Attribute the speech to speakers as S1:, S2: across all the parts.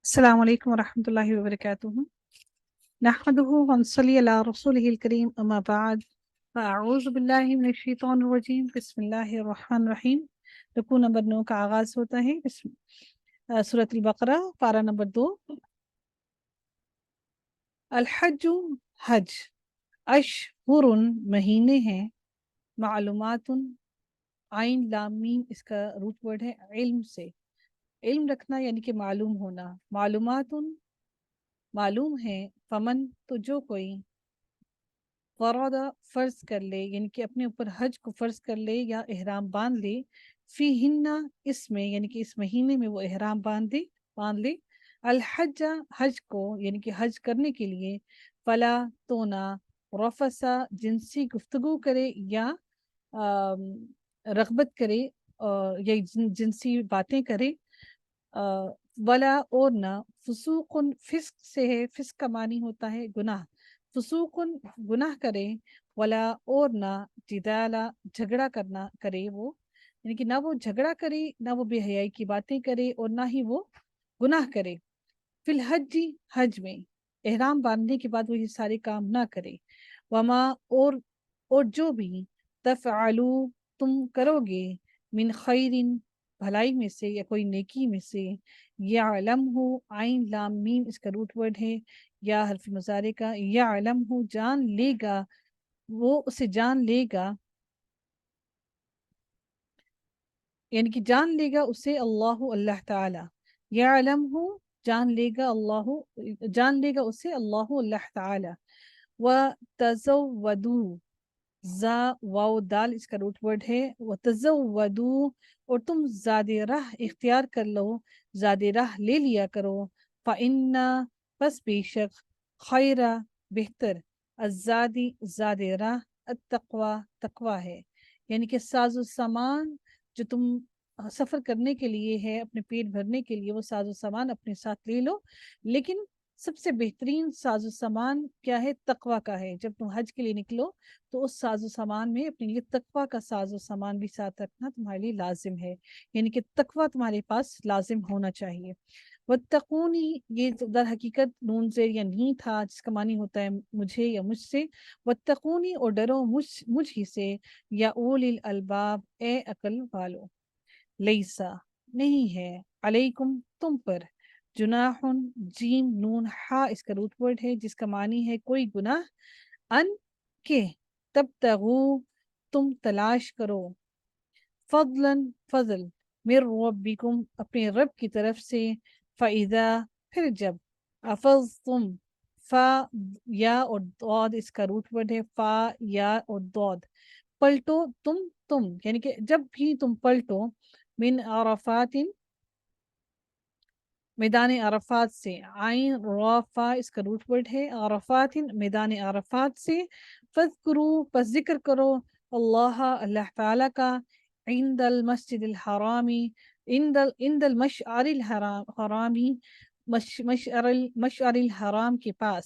S1: السلام علیکم ورحمۃ اللہ وبرکاتہ۔ نحمده ونصلی علی رسولہ الکریم، اما بعد فاعوذ باللہ من الشیطان الرجیم، بسم اللہ الرحمن الرحیم۔ رکوع نمبر 9 کا آغاز ہوتا ہے سورۃ البقرہ، پارہ نمبر 2۔ الحج حج، اشہر مہینے ہیں، معلومات عین لام میم اس کا روٹ ورڈ ہے علم سے، علم رکھنا یعنی کہ معلوم ہونا، معلومات معلوم ہے، فمن تو جو کوئی فرض فرض کر لے یعنی کہ اپنے اوپر حج کو فرض کر لے یا احرام باندھ لے، فی ہننا اس میں یعنی کہ اس مہینے میں وہ احرام باندھ لے، الحج حج کو یعنی کہ حج کرنے کے لیے، فلا تو نہ، رفسا جنسی گفتگو کرے یا رغبت کرے یا جنسی باتیں کرے، ولا اور نہ، فسوق فسق سے ہے، فسق کا معنی ہوتا ہے گناہ، فسوق گناہ کرے، ولا اور نہ، جدالا جھگڑا کرنا کرے وہ، یعنی کہ نہ وہ جھگڑا کرے، نہ وہ بے حیائی کی باتیں کرے، اور نہ ہی وہ گناہ کرے، فی الحج حج میں، احرام باندھنے کے بعد وہ یہ سارے کام نہ کرے، وما اور جو بھی تفعلو تم کرو گے، من خیرن بھلائی میں سے یا کوئی نیکی میں سے، یعلم ہو عین لام میم اس کا روٹ ورڈ ہے یا حرف مضارع کا، یعلم ہو جان لے گا، وہ اسے جان لے گا، یعنی کہ جان لے گا اسے اللہ تعالی، یعلم ہو جان لے گا اسے اللہ تعالی، وَتَزَوَّدُوا زا واو دال اس کا روٹ ورڈ ہے، وَتَزَوَّدُوا اور تم زیادہ راہ اختیار کر لو، زیادہ راہ لے لیا کرو، فَإِنَّ پس بے شک، خیرہ بہتر، الزادی زیادہ راہ، التقوی تقوی ہے، یعنی کہ ساز و سامان جو تم سفر کرنے کے لیے ہے، اپنے پیٹ بھرنے کے لیے وہ ساز و سامان اپنے ساتھ لے لو، لیکن سب سے بہترین ساز و سامان کیا ہے؟ تقوی کا ہے۔ جب تم حج کے لیے نکلو تو اس ساز و سامان میں اپنے لیے تقوی کا ساز و سامان بھی ساتھ رکھنا تمہارے لیے لازم ہے، یعنی کہ تقوی تمہارے پاس لازم ہونا چاہیے۔ واتقونی یہ در حقیقت نون زیر یا نہیں تھا جس کا معنی ہوتا ہے مجھے یا مجھ سے، واتقونی اور ڈرو مجھ ہی سے، یا اولی الالباب اے عقل والو، لیسا نہیں ہے، علیکم تم پر، جناح جیم نون ہا اس کا روٹ ورڈ ہے جس کا معنی ہے کوئی گناہ، ان کے تبتغو تم تلاش کرو، فضلاً فضل، من ربکم اپنے رب کی طرف سے، فَإِذَا پھر جب، افضتم فا یا اور دود اس کا روٹ ورڈ ہے، فا یا اور دود، پلٹو تم یعنی کہ جب بھی تم پلٹو، من عرفات میدان عرفات سے، عین رافا اس کا روٹ ورڈ ہے، عرفات میدان عرفات سے، فذکرو پس ذکر کرو، اللہ تعالیٰ کا، عند المسجد الحرامی عند المشعر الحرامی مشعر الحرام کے پاس،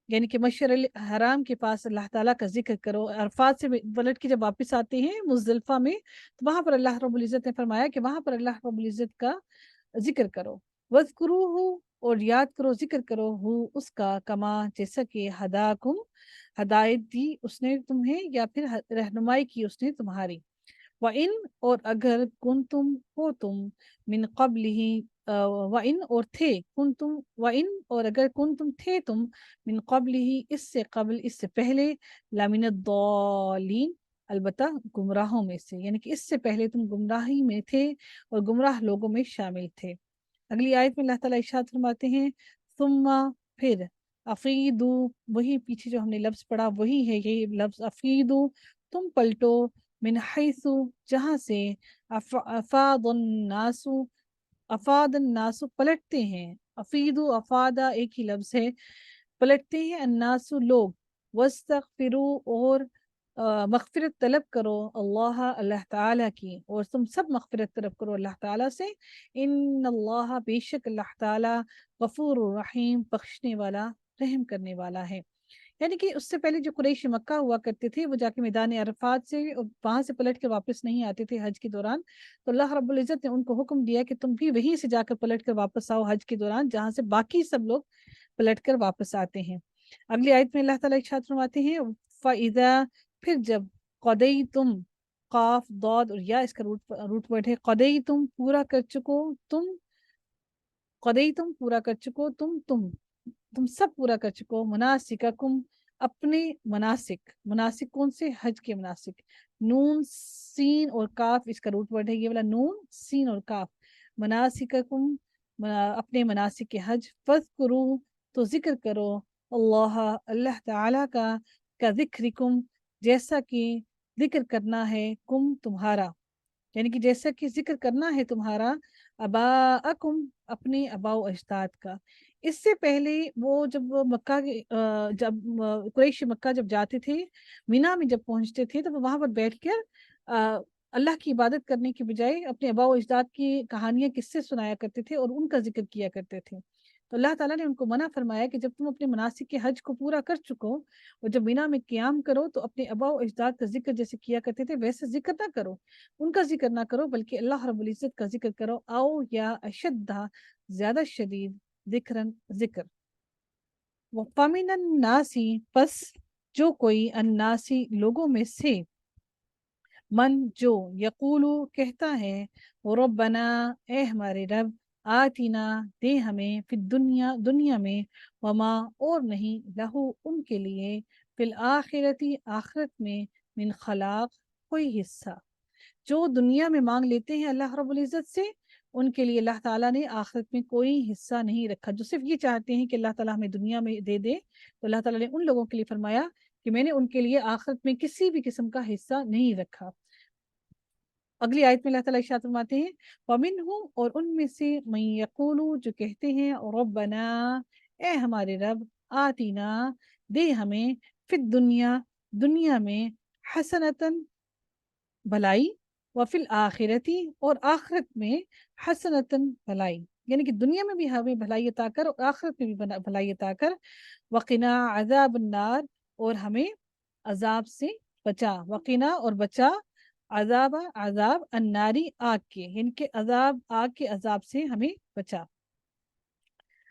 S1: یعنی کہ مشعر الحرام کے پاس اللہ تعالیٰ کا ذکر کرو۔ عرفات سے پلٹ کے جب واپس آتے ہیں مزدلفہ میں تو وہاں پر اللہ رب العزت نے فرمایا کہ وہاں پر اللہ رب العزت کا ذکر کرو، وَاذْكُرُوهُ اور یاد کرو، ذکر کرو، ہو اس کا، کما جیسا کہ ہداکم ہدایت دی اس نے تمہیں یا پھر رہنمائی کی اس نے تمہاری، وَإِنْ اور اگر کنتم ہو تم، من قبل ہی وَإِنْ اور تھے کنتم، وَإِنْ اور اگر کنتم تھے تم، من قبل ہی اس سے قبل اس سے پہلے، لَمِنَ الضَّالِّينَ البتہ گمراہوں میں سے، یعنی کہ اس سے پہلے تم گمراہی میں تھے اور گمراہ لوگوں میں شامل تھے۔ اگلی آیت میں اللہ تعالیٰ ارشاد فرماتے ہیں، ثم پھر، افیدو وہی پیچھے جو ہم نے لفظ پڑھا وہی ہے یہ لفظ، افیدو تم پلٹو، من حیث جہاں سے، افاد الناس افاد الناس پلٹتے ہیں، افیدو افادہ ایک ہی لفظ ہے، پلٹتے ہیں، الناس لوگ، واستغفروا اور مغفرت طلب کرو، اللہ تعالیٰ کی، اور تم سب مغفرت طلب کرو اللہ تعالیٰ سے، ان اللہ بے شک اللہ تعالیٰ غفور الرحیم بخشنے والا رحم کرنے والا ہے۔ یعنی کہ اس سے پہلے جو قریش مکہ ہوا کرتے تھے وہ جا کے میدان عرفات سے وہاں سے پلٹ کے واپس نہیں آتے تھے حج کے دوران، تو اللہ رب العزت نے ان کو حکم دیا کہ تم بھی وہیں سے جا کر پلٹ کر واپس آؤ حج کے دوران جہاں سے باقی سب لوگ پلٹ کر واپس آتے ہیں۔ اگلی آیت میں اللہ تعالیٰ ارشاد فرماتے ہیں فَإِذَا، پھر جب قَضَيْتُمْ، قاف ضاد اور یا اس کا روٹ ورڈ ہے، قَضَيْتُمْ پورا کر چکو تم، قَضَيْتُمْ پورا کر چکو تم سب پورا کر چکو، مناسککم اپنے مناسک، مناسک کون سے؟ حج کے مناسک، نون سین اور کاف اس کا روٹ ورڈ ہے، یہ والا نون سین اور کاف، مناسککم اپنے مناسک کے حج، فذکروا تو ذکر کرو، اللہ تعالی کا ذکرکم جیسا کہ ذکر کرنا ہے کم تمہارا، یعنی کہ جیسا کہ ذکر کرنا ہے تمہارا اباءکم اپنے اباء و اجداد کا۔ اس سے پہلے وہ جب مکہ جب قریش مکہ جب جاتے تھے، مینا میں جب پہنچتے تھے تو وہ وہاں پر بیٹھ کر اللہ کی عبادت کرنے کی بجائے اپنے اباء و اجداد کی کہانیاں قصے سنایا کرتے تھے اور ان کا ذکر کیا کرتے تھے۔ تو اللہ تعالیٰ نے ان کو منع فرمایا کہ جب تم اپنے مناسک کے حج کو پورا کر چکو اور جب مینا میں قیام کرو تو اپنے اباء و اجداد کا ذکر جیسے کیا کرتے تھے ویسے ذکر نہ کرو، ان کا ذکر نہ کرو، بلکہ اللہ رب العزت کا ذکر کرو، او یا اشدہ زیادہ شدید، ذکرن ذکر۔ وَفَمِنَ النَّاسِ پس جو کوئی الناسی لوگوں میں سے، من جو یقولو کہتا ہے ربنا اے ہمارے رب، آتینا دے ہمیں فی الدنیا دنیا میں، وما اور نہیں لہو ان کے لیے، فی الآخرتی آخرت میں، من خلاق کوئی حصہ۔ جو دنیا میں مانگ لیتے ہیں اللہ رب العزت سے ان کے لیے اللہ تعالیٰ نے آخرت میں کوئی حصہ نہیں رکھا، جو صرف یہ چاہتے ہیں کہ اللہ تعالیٰ ہمیں دنیا میں دے دے، تو اللہ تعالیٰ نے ان لوگوں کے لیے فرمایا کہ میں نے ان کے لیے آخرت میں کسی بھی قسم کا حصہ نہیں رکھا۔ اگلی آیت میں اللہ تعالیٰ ارشاد فرماتے ہیں وَمِنْهُمْ اور ان میں سے من یقولو جو کہتے ہیں ربنا اے ہمارے رب، آتینا دے ہمیں، فی الدنیا دنیا میں، حسنتاً بھلائی، وفی الآخرتی اور آخرت میں، حسنتاً بھلائی، یعنی کہ دنیا میں بھی ہمیں بھلائی عطا کر اور آخرت میں بھی بھلائی عطا کر، وقنا عذاب النار اور ہمیں عذاب سے بچا، وقنا اور بچا، عذاب الناری آگ کے، یعنی کہ آگ کے عذاب سے ہمیں بچا۔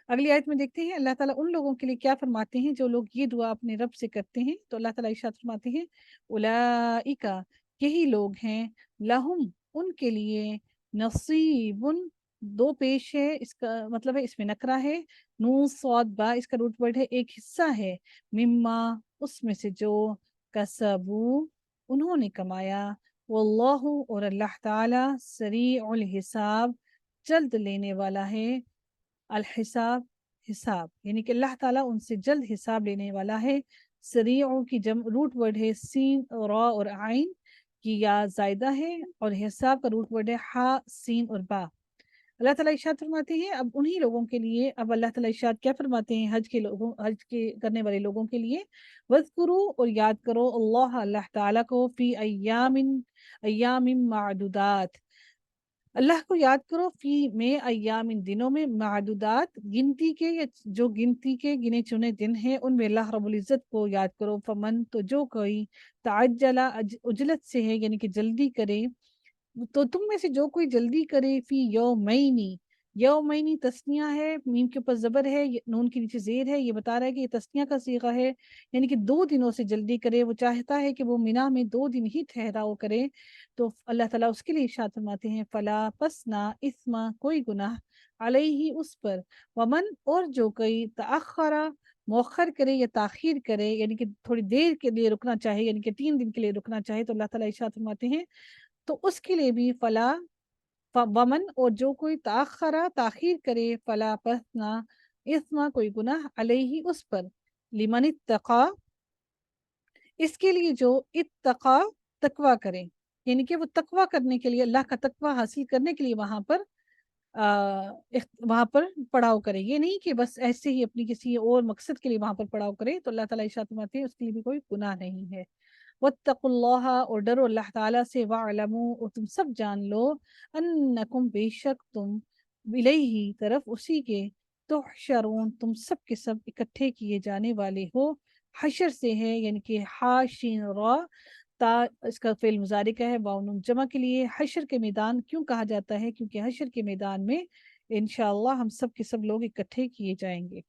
S1: اگلی آیت میں دیکھتے ہیں اللہ تعالیٰ ان لوگوں کے لیے کیا فرماتے ہیں جو لوگ یہ دعا اپنے رب سے کرتے ہیں، تو اللہ تعالیٰ ارشاد فرماتے ہیں اولئک یہی لوگ ہیں، لہم ان کے لیے، نصیب دو پیش ہے، اس کا مطلب ہے اس میں نکرہ ہے، نون صاد با اس کا روٹ ورڈ ہے، ایک حصہ ہے، مما اس میں سے جو، کسبو انہوں نے کمایا، واللہ اور اللہ تعالی سریع الحساب جلد لینے والا ہے، الحساب حساب، یعنی کہ اللہ تعالیٰ ان سے جلد حساب لینے والا ہے۔ سریعوں کی روٹ ورڈ ہے سین را اور عین کی یا زائدہ ہے، اور حساب کا روٹ ورڈ ہے ہا سین اور با۔ اللہ تعالیٰ ارشاد فرماتے ہیں اب انہی لوگوں کے لیے، اب اللہ تعالیٰ ارشاد کیا فرماتے ہیں حج کے کرنے والے لوگوں کے لیے، وَاذْكُرُوا اور یاد کرو اللہ تعالیٰ کو، فی ایام معدودات اللہ کو یاد کرو، فی میں ایام دنوں میں، معدودات گنتی کے، یا جو گنتی کے گنے چنے دن ہیں ان میں اللہ رب العزت کو یاد کرو، فمن تو جو کوئی تعجل عجلت سے ہے یعنی کہ جلدی کرے، تو تم میں سے جو کوئی جلدی کرے، فی یومینی، یومینی تسنیہ ہے، میم کے اوپر زبر ہے، نون کے نیچے زیر ہے، یہ بتا رہا ہے کہ یہ تسنیہ کا صیغہ ہے، یعنی کہ 2 دنوں سے جلدی کرے، وہ چاہتا ہے کہ وہ مینا میں 2 دن ہی ٹھہراؤ کرے، تو اللہ تعالیٰ اس کے لیے ارشاد فرماتے ہیں فلا پس نہ اسما کوئی گناہ، علیہ اس پر، ومن اور جو کوئی تأخرا مؤخر کرے یا تاخیر کرے، یعنی کہ تھوڑی دیر کے لیے رکنا چاہے، یعنی کہ 3 دن کے لیے رکنا چاہے، تو اللہ تعالیٰ ارشاد فرماتے ہیں تو اس کے لیے بھی فلا، ومن اور جو کوئی تاخرا تاخیر کرے، فلا پس نہ اسما کوئی گناہ، علیہ اس پر، لمن اتقا اس کے لیے جو اتقا تقوی کرے، یعنی کہ وہ تقوی کرنے کے لیے، اللہ کا تقوی حاصل کرنے کے لیے وہاں پر پڑاؤ کرے، یہ نہیں کہ بس ایسے ہی اپنی کسی اور مقصد کے لیے وہاں پر پڑاؤ کرے، تو اللہ تعالیٰ ارشاد فرماتے ہیں اس کے لیے بھی کوئی گناہ نہیں ہے۔ واتقوا اللہ اور ڈرو اللہ تعالیٰ سے، وَاعْلَمُوا اور تم سب جان لو، انکم بے شک تم، الیہ طرف اسی کے، تحشرون تم سب کے سب اکٹھے کیے جانے والے ہو، حشر سے ہے، یعنی کہ ہا شین را تا اس کا فعل مضارع کا ہے، واو نون جمع کے لیے۔ حشر کے میدان کیوں کہا جاتا ہے؟ کیونکہ حشر کے میدان میں انشاءاللہ ہم سب کے سب لوگ اکٹھے کیے جائیں گے۔